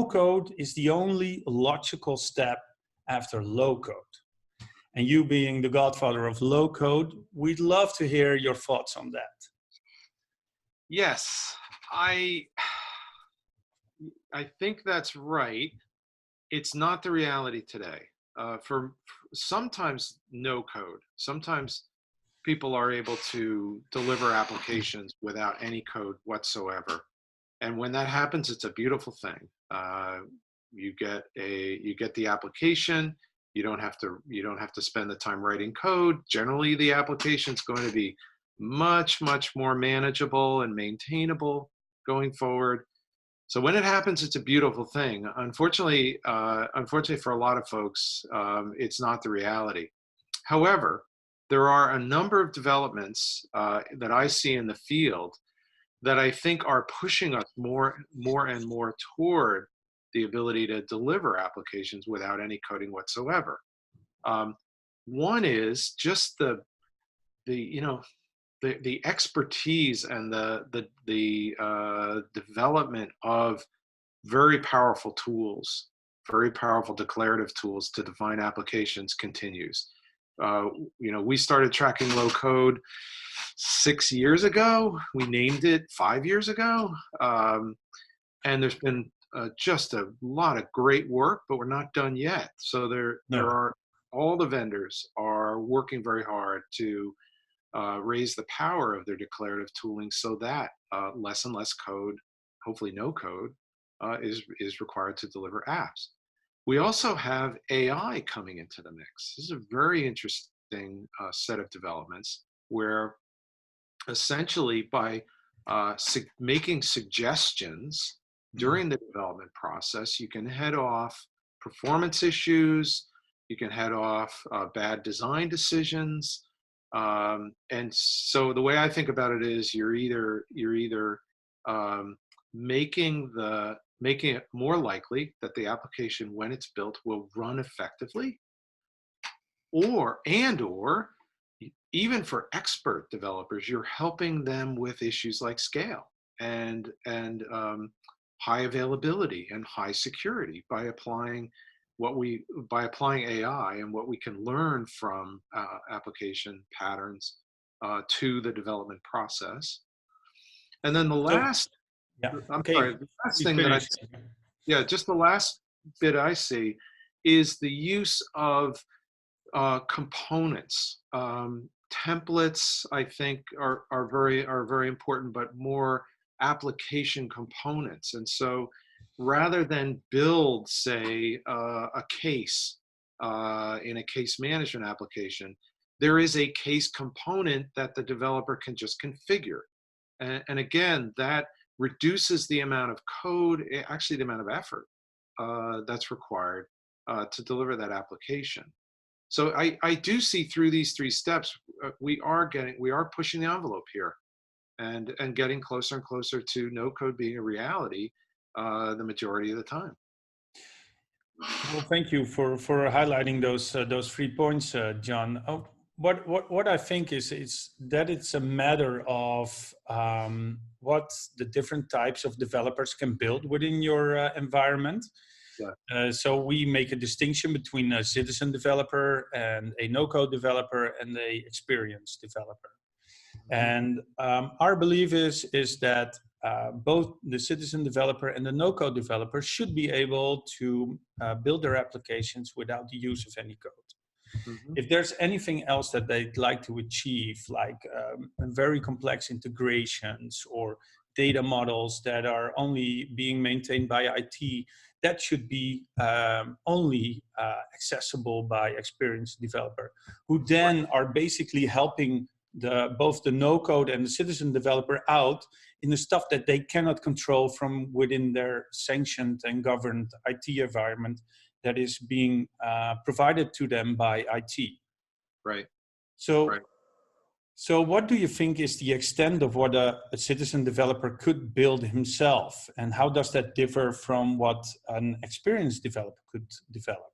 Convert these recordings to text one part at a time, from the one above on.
no-code is the only logical step after low-code. And you being the godfather of low-code, we'd love to hear your thoughts on that. Yes, I think that's right. It's not the reality today. For sometimes no code, sometimes people are able to deliver applications without any code whatsoever. And when that happens, it's a beautiful thing. You get the application. You don't have to spend the time writing code. Generally, the application is going to be much more manageable and maintainable going forward. So when it happens, it's a beautiful thing. Unfortunately for a lot of folks, it's not the reality. However, there are a number of developments that I see in the field that I think are pushing us more and more toward the ability to deliver applications without any coding whatsoever. One is just the expertise and the development of very powerful tools, very powerful declarative tools to define applications continues. We started tracking low code 6 years ago. We named it 5 years ago. And there's been just a lot of great work, but we're not done yet. So there are, all the vendors are working very hard to raise the power of their declarative tooling so that less and less code, hopefully no code, is required to deliver apps. We also have AI coming into the mix. This is a very interesting set of developments where essentially by making suggestions during the development process, you can head off performance issues, you can head off bad design decisions. And so the way I think about it is you're either making it more likely that the application, when it's built, will run effectively, or even for expert developers, you're helping them with issues like scale and high availability and high security by applying AI and what we can learn from application patterns to the development process. And then the last, just the last bit I see is the use of components. Templates, I think, are very important, but more application components. And so rather than build, say, a case in a case management application, there is a case component that the developer can just configure. And again, that reduces the amount of code, actually the amount of effort that's required to deliver that application. So I do see through these 3 steps, we are pushing the envelope here and getting closer and closer to no code being a reality the majority of the time. Well, thank you for highlighting those 3 points, John. What I think is that it's a matter of what the different types of developers can build within your environment. Yeah. So we make a distinction between a citizen developer and a no-code developer and a experienced developer. And our belief is that both the citizen developer and the no-code developer should be able to build their applications without the use of any code. Mm-hmm. If there's anything else that they'd like to achieve, like very complex integrations or data models that are only being maintained by IT, that should be only accessible by experienced developer, who then are basically helping both the no-code and the citizen developer out in the stuff that they cannot control from within their sanctioned and governed IT environment that is being provided to them by IT. Right. So what do you think is the extent of what a citizen developer could build himself? And how does that differ from what an experienced developer could develop?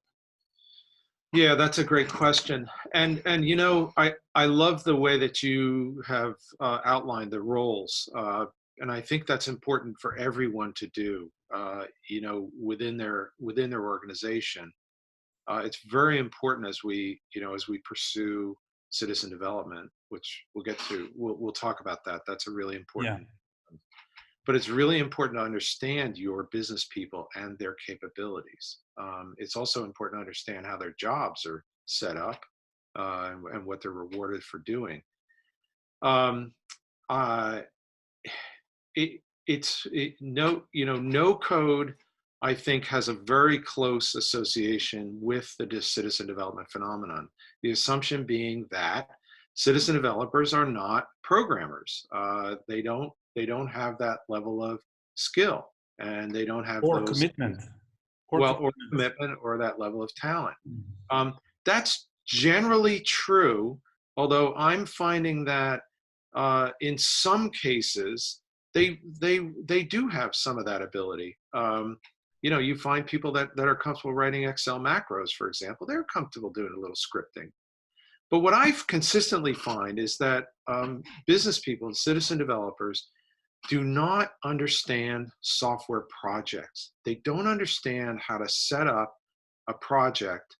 Yeah, that's a great question. And I love the way that you have outlined the roles. I think that's important for everyone to do, within their organization. It's very important as we pursue citizen development, which we'll get to. We'll talk about that. That's a really Yeah. important. But it's really important to understand your business people and their capabilities. It's also important to understand how their jobs are set up, and what they're rewarded for doing. Um, uh, no code, I think, has a very close association with the citizen development phenomenon. The assumption being that citizen developers are not programmers. They don't have that level of skill, and they don't have Or those, commitment. Or well, or commitment. commitment, or that level of talent. That's generally true, although I'm finding that, in some cases they do have some of that ability. You find people that are comfortable writing Excel macros, for example. They're comfortable doing a little scripting. But what I consistently find is that, business people and citizen developers do not understand software projects. They don't understand how to set up a project.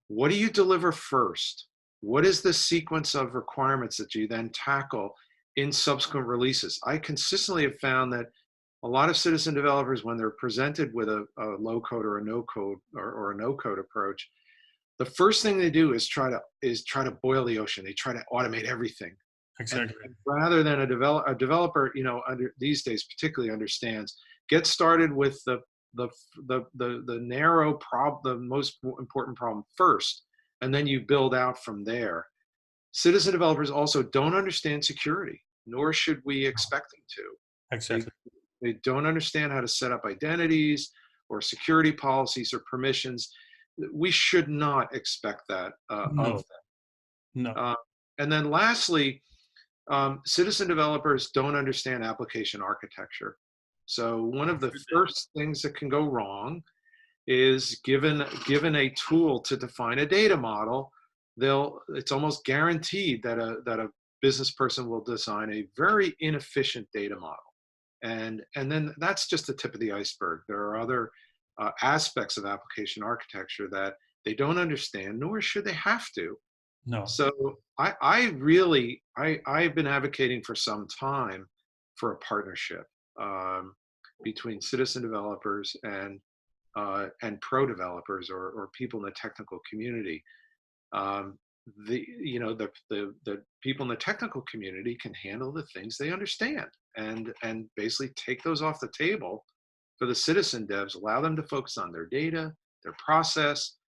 What do you deliver first? What is the sequence of requirements that you then tackle in subsequent releases? I consistently have found that a lot of citizen developers, when they're presented with a low code or a no code, or a no code approach, the first thing they do is try to boil the ocean. They try to automate everything. Exactly. And rather than a developer, under these days particularly, understands, get started with the narrow problem, the most important problem first, and then you build out from there. Citizen developers also don't understand security, nor should we expect them to. They Exactly. they don't understand how to set up identities or security policies or permissions. We should not expect that, No. of No. them. And then lastly, citizen developers don't understand application architecture. So one of the first things that can go wrong is, given a tool to define a data model, it's almost guaranteed that a business person will design a very inefficient data model. And then that's just the tip of the iceberg. There are other, aspects of application architecture that they don't understand, nor should they have to. No. So I've been advocating for some time for a partnership, um, between citizen developers and pro developers, or people in the technical community. Um, the people in the technical community can handle the things they understand, and basically take those off the table for the citizen devs. Allow them to focus on their data, their process,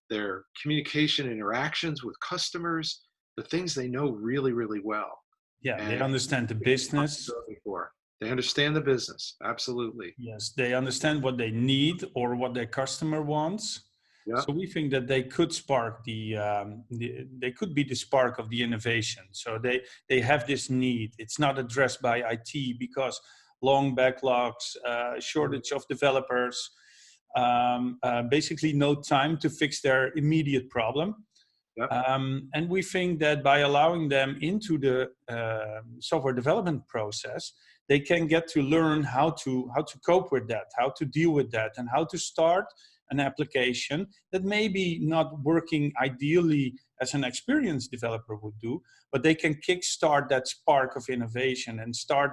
their communication interactions with customers, the things they know really, really well. Yeah, they And understand the business. for. They understand the business. Absolutely. Yes, they understand what they need or what their customer wants. Yeah. So we think that they could spark they could be the spark of the innovation. So they have this need. It's not addressed by IT because long backlogs, shortage of developers, basically no time to fix their immediate problem. Yeah. And we think that by allowing them into the software development process, they can get to learn how to cope with that, how to deal with that, and how to start an application that maybe not working ideally as an experienced developer would do, but they can kickstart that spark of innovation and start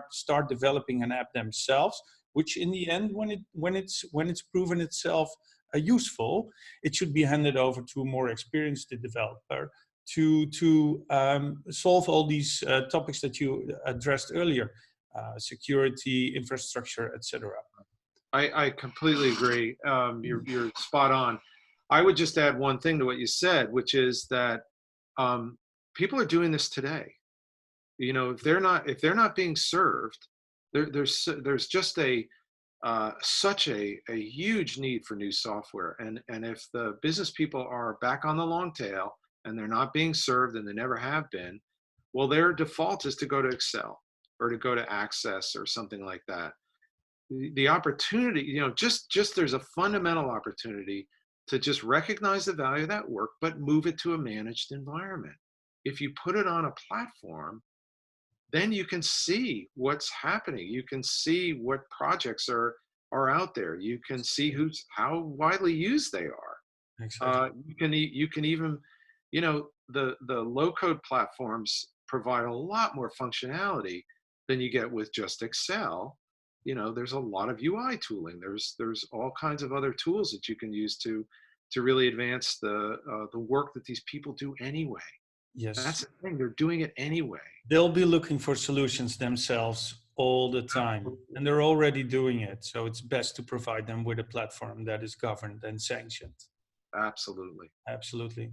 developing an app themselves, which in the end, when it's proven itself useful, it should be handed over to a more experienced developer to solve all these topics that you addressed earlier, security, infrastructure, etc. I completely agree. You're spot on. I would just add one thing to what you said, which is that, people are doing this today. If they're not being served, there's just such a huge need for new software. And if the business people are back on the long tail and they're not being served, and they never have been, well, their default is to go to Excel or to go to Access or something like that. The opportunity, just there's a fundamental opportunity to just recognize the value of that work, but move it to a managed environment. If you put it on a platform, then you can see what's happening. You can see what projects are out there. You can see how widely used they are. Exactly. You can even, the low code platforms provide a lot more functionality than you get with just Excel. There's a lot of UI tooling. There's all kinds of other tools that you can use to really advance the work that these people do anyway. That's Yes. the thing; they're doing it anyway. They'll be looking for solutions themselves all the time, and they're already doing it. So it's best to provide them with a platform that is governed and sanctioned. Absolutely. Absolutely.